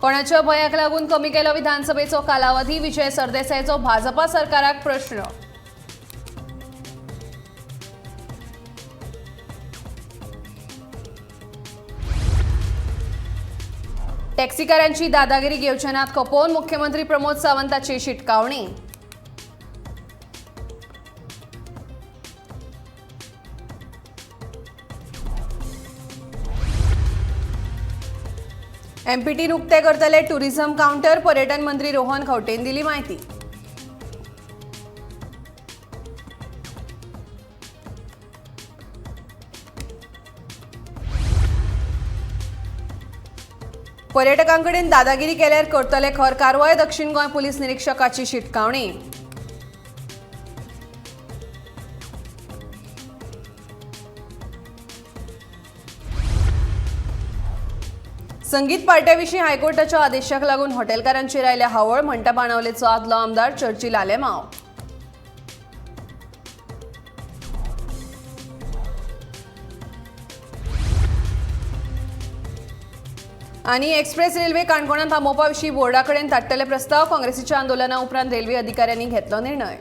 कोणाच्या भयाक लागून कमी केलो विधानसभेचो कालावधी? विजय सरदेसाईचो भाजपा सरकाराक प्रश्न. टॅक्सीकारांची दादागिरी घेवचेनात खपोवन मुख्यमंत्री प्रमोद सावंताची शिटकावणी. एमपीटी नुकते करतले टुरिझम काउंटर. पर्यटन मंत्री रोहन खंवटेन दिली माहिती. पर्यटकांकडेन दादागिरी केल्यार करतले खर कारवाय. दक्षिण गोंय पुलीस निरीक्षकाची शिटकावणी. संगीत पार्ट्याविशीं हायकोर्टाच्या आदेशाक लागून हॉटेलकारांचेर आयल्या हावळ. म्हणटा बाणावलेचो आदलो आमदार चर्चील आलेमांव. आनी एक्सप्रेस रेल्वे काणकोणांत थांबोवपा विशीं बोर्डा कडेन धाडटले प्रस्ताव. काँग्रेसीच्या आंदोलना उपरांत रेल्वे अधिकाऱ्यांनी घेतलो निर्णय.